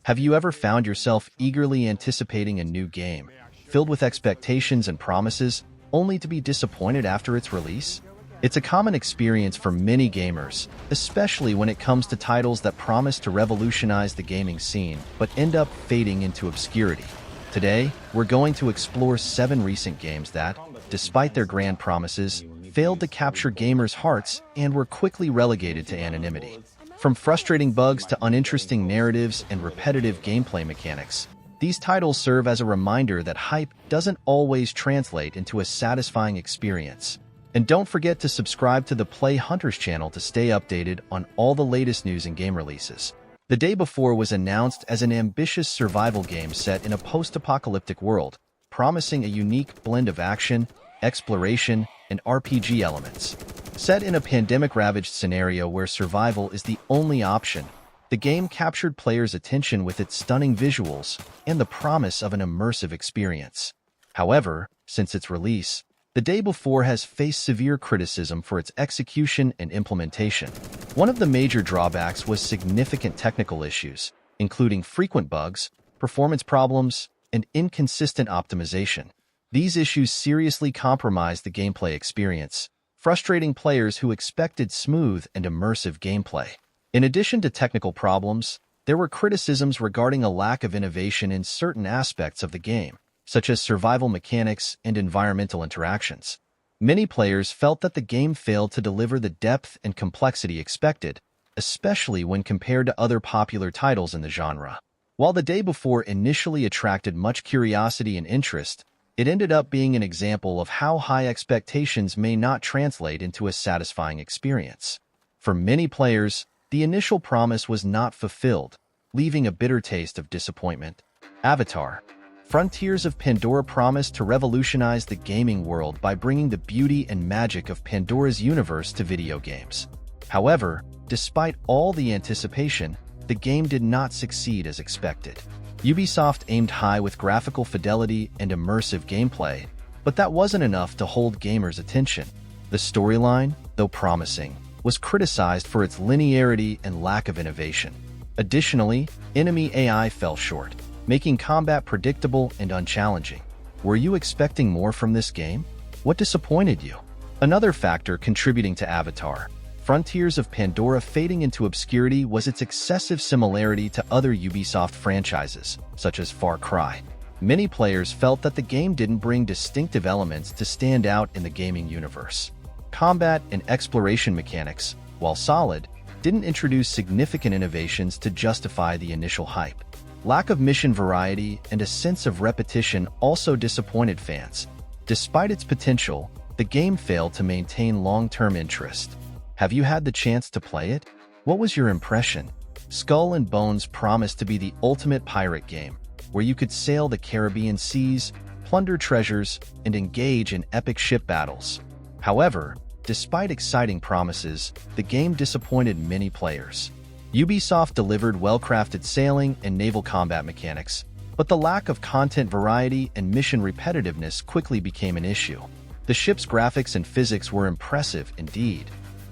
Have you ever found yourself eagerly anticipating a new game, filled with expectations and promises, only to be disappointed after its release? It's a common experience for many gamers, especially when it comes to titles that promise to revolutionize the gaming scene but end up fading into obscurity. Today, we're going to explore 7 recent games that, despite their grand promises, failed to capture gamers' hearts and were quickly relegated to anonymity. From frustrating bugs to uninteresting narratives and repetitive gameplay mechanics, these titles serve as a reminder that hype doesn't always translate into a satisfying experience. And don't forget to subscribe to the Play Hunters channel to stay updated on all the latest news and game releases. The Day Before was announced as an ambitious survival game set in a post-apocalyptic world, promising a unique blend of action, exploration, and RPG elements. Set in a pandemic-ravaged scenario where survival is the only option, the game captured players' attention with its stunning visuals and the promise of an immersive experience. However, since its release, The Day Before has faced severe criticism for its execution and implementation. One of the major drawbacks was significant technical issues, including frequent bugs, performance problems, and inconsistent optimization. These issues seriously compromised the gameplay experience, frustrating players who expected smooth and immersive gameplay. In addition to technical problems, there were criticisms regarding a lack of innovation in certain aspects of the game, such as survival mechanics and environmental interactions. Many players felt that the game failed to deliver the depth and complexity expected, especially when compared to other popular titles in the genre. While The Day Before initially attracted much curiosity and interest, it ended up being an example of how high expectations may not translate into a satisfying experience. For many players, the initial promise was not fulfilled, leaving a bitter taste of disappointment. Avatar: Frontiers of Pandora promised to revolutionize the gaming world by bringing the beauty and magic of Pandora's universe to video games. However, despite all the anticipation, the game did not succeed as expected. Ubisoft aimed high with graphical fidelity and immersive gameplay, but that wasn't enough to hold gamers' attention. The storyline, though promising, was criticized for its linearity and lack of innovation. Additionally, enemy AI fell short, making combat predictable and unchallenging. Were you expecting more from this game? What disappointed you? Another factor contributing to Avatar: Frontiers of Pandora fading into obscurity was its excessive similarity to other Ubisoft franchises, such as Far Cry. Many players felt that the game didn't bring distinctive elements to stand out in the gaming universe. Combat and exploration mechanics, while solid, didn't introduce significant innovations to justify the initial hype. Lack of mission variety and a sense of repetition also disappointed fans. Despite its potential, the game failed to maintain long-term interest. Have you had the chance to play it? What was your impression? Skull and Bones promised to be the ultimate pirate game, where you could sail the Caribbean seas, plunder treasures, and engage in epic ship battles. However, despite exciting promises, the game disappointed many players. Ubisoft delivered well-crafted sailing and naval combat mechanics, but the lack of content variety and mission repetitiveness quickly became an issue. The ship's graphics and physics were impressive indeed,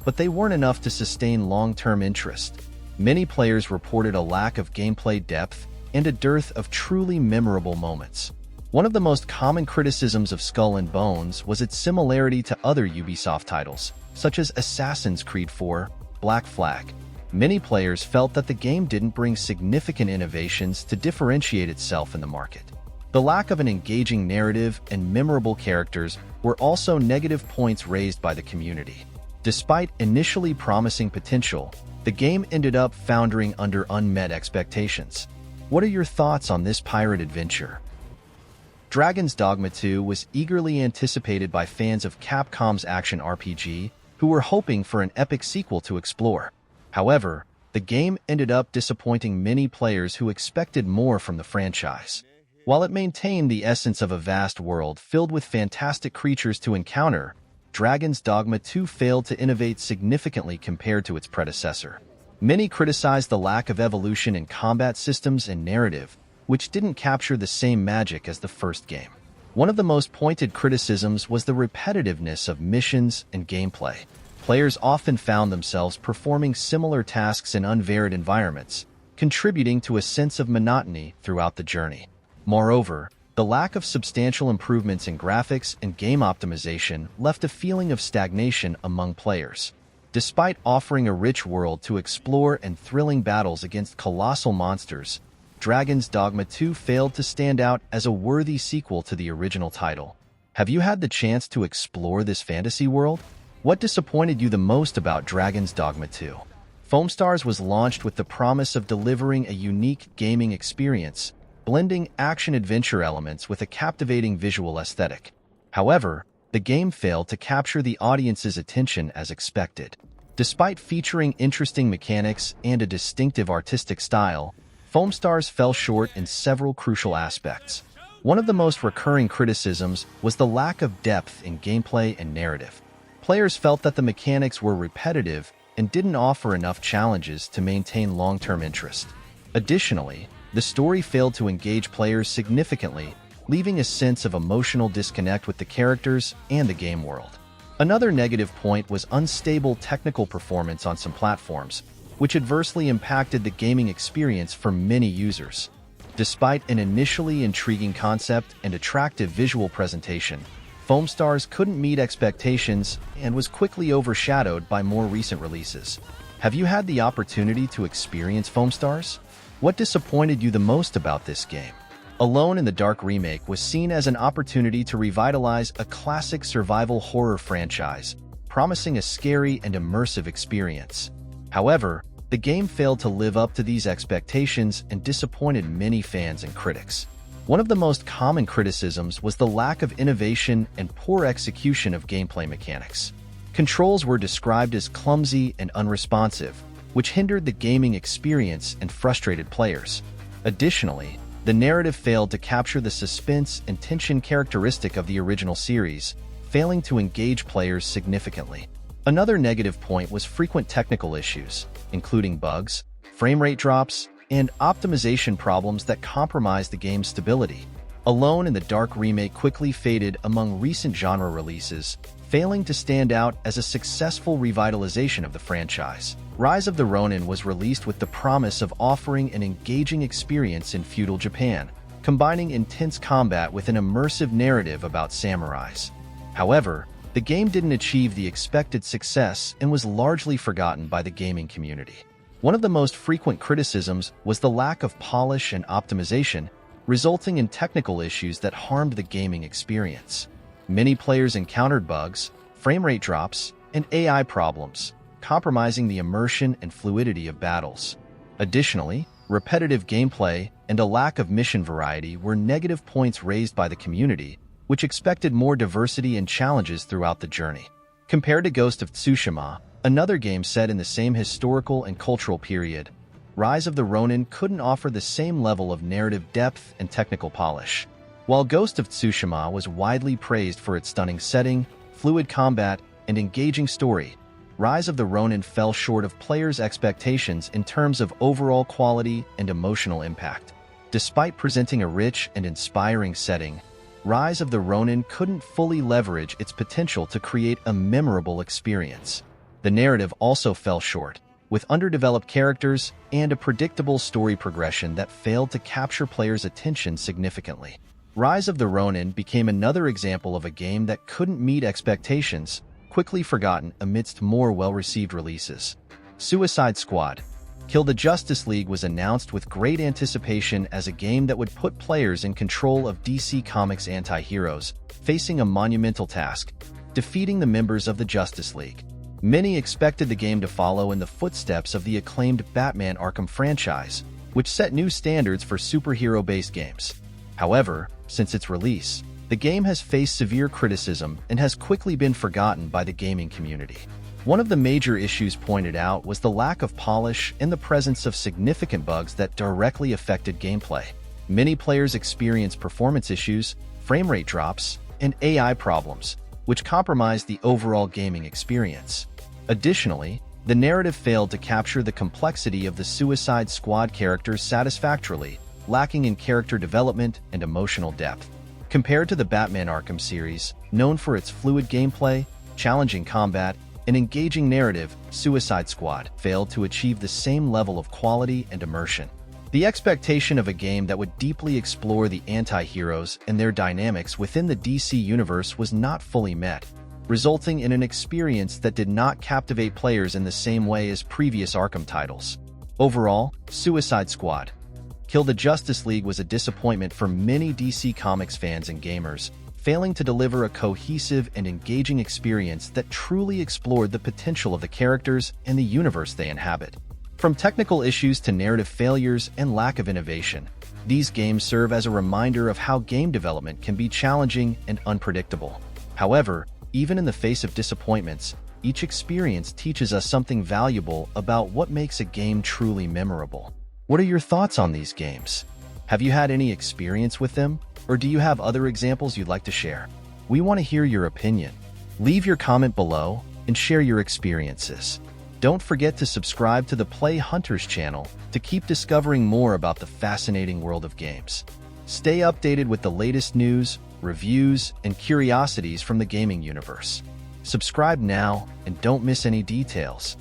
but they weren't enough to sustain long-term interest. Many players reported a lack of gameplay depth and a dearth of truly memorable moments. One of the most common criticisms of Skull and Bones was its similarity to other Ubisoft titles, such as Assassin's Creed 4, Black Flag. Many players felt that the game didn't bring significant innovations to differentiate itself in the market. The lack of an engaging narrative and memorable characters were also negative points raised by the community. Despite initially promising potential, the game ended up foundering under unmet expectations. What are your thoughts on this pirate adventure? Dragon's Dogma 2 was eagerly anticipated by fans of Capcom's action RPG, who were hoping for an epic sequel to explore. However, the game ended up disappointing many players who expected more from the franchise. While it maintained the essence of a vast world filled with fantastic creatures to encounter, Dragon's Dogma 2 failed to innovate significantly compared to its predecessor. Many criticized the lack of evolution in combat systems and narrative, which didn't capture the same magic as the first game. One of the most pointed criticisms was the repetitiveness of missions and gameplay. Players often found themselves performing similar tasks in unvaried environments, contributing to a sense of monotony throughout the journey. Moreover, the lack of substantial improvements in graphics and game optimization left a feeling of stagnation among players. Despite offering a rich world to explore and thrilling battles against colossal monsters, Dragon's Dogma 2 failed to stand out as a worthy sequel to the original title. Have you had the chance to explore this fantasy world? What disappointed you the most about Dragon's Dogma 2? Foamstars was launched with the promise of delivering a unique gaming experience, blending action-adventure elements with a captivating visual aesthetic. However, the game failed to capture the audience's attention as expected. Despite featuring interesting mechanics and a distinctive artistic style, Foamstars fell short in several crucial aspects. One of the most recurring criticisms was the lack of depth in gameplay and narrative. Players felt that the mechanics were repetitive and didn't offer enough challenges to maintain long-term interest. Additionally, the story failed to engage players significantly, leaving a sense of emotional disconnect with the characters and the game world. Another negative point was unstable technical performance on some platforms, which adversely impacted the gaming experience for many users. Despite an initially intriguing concept and attractive visual presentation, Foamstars couldn't meet expectations and was quickly overshadowed by more recent releases. Have you had the opportunity to experience Foamstars? What disappointed you the most about this game? Alone in the Dark remake was seen as an opportunity to revitalize a classic survival horror franchise, promising a scary and immersive experience. However, the game failed to live up to these expectations and disappointed many fans and critics. One of the most common criticisms was the lack of innovation and poor execution of gameplay mechanics. Controls were described as clumsy and unresponsive, which hindered the gaming experience and frustrated players. Additionally, the narrative failed to capture the suspense and tension characteristic of the original series, failing to engage players significantly. Another negative point was frequent technical issues, including bugs, frame rate drops, and optimization problems that compromised the game's stability. Alone in the Dark remake quickly faded among recent genre releases, failing to stand out as a successful revitalization of the franchise. Rise of the Ronin was released with the promise of offering an engaging experience in feudal Japan, combining intense combat with an immersive narrative about samurais. However, the game didn't achieve the expected success and was largely forgotten by the gaming community. One of the most frequent criticisms was the lack of polish and optimization, resulting in technical issues that harmed the gaming experience. Many players encountered bugs, frame rate drops, and AI problems, compromising the immersion and fluidity of battles. Additionally, repetitive gameplay and a lack of mission variety were negative points raised by the community, which expected more diversity and challenges throughout the journey. Compared to Ghost of Tsushima, another game set in the same historical and cultural period, Rise of the Ronin couldn't offer the same level of narrative depth and technical polish. While Ghost of Tsushima was widely praised for its stunning setting, fluid combat, and engaging story, Rise of the Ronin fell short of players' expectations in terms of overall quality and emotional impact. Despite presenting a rich and inspiring setting, Rise of the Ronin couldn't fully leverage its potential to create a memorable experience. The narrative also fell short, with underdeveloped characters and a predictable story progression that failed to capture players' attention significantly. Rise of the Ronin became another example of a game that couldn't meet expectations, quickly forgotten amidst more well-received releases. Suicide Squad: Kill the Justice League was announced with great anticipation as a game that would put players in control of DC Comics' anti-heroes, facing a monumental task: defeating the members of the Justice League. Many expected the game to follow in the footsteps of the acclaimed Batman Arkham franchise, which set new standards for superhero-based games. However, since its release, the game has faced severe criticism and has quickly been forgotten by the gaming community. One of the major issues pointed out was the lack of polish and the presence of significant bugs that directly affected gameplay. Many players experienced performance issues, frame rate drops, and AI problems, which compromised the overall gaming experience. Additionally, the narrative failed to capture the complexity of the Suicide Squad characters satisfactorily, lacking in character development and emotional depth. Compared to the Batman Arkham series, known for its fluid gameplay, challenging combat, An engaging narrative, Suicide Squad failed to achieve the same level of quality and immersion. The expectation of a game that would deeply explore the anti-heroes and their dynamics within the DC universe was not fully met, resulting in an experience that did not captivate players in the same way as previous Arkham titles. Overall, Suicide Squad: Kill the Justice League was a disappointment for many DC Comics fans and gamers, failing to deliver a cohesive and engaging experience that truly explored the potential of the characters and the universe they inhabit. From technical issues to narrative failures and lack of innovation, these games serve as a reminder of how game development can be challenging and unpredictable. However, even in the face of disappointments, each experience teaches us something valuable about what makes a game truly memorable. What are your thoughts on these games? Have you had any experience with them, or do you have other examples you'd like to share? We want to hear your opinion. Leave your comment below and share your experiences. Don't forget to subscribe to the Play Hunters channel to keep discovering more about the fascinating world of games. Stay updated with the latest news, reviews, and curiosities from the gaming universe. Subscribe now and don't miss any details.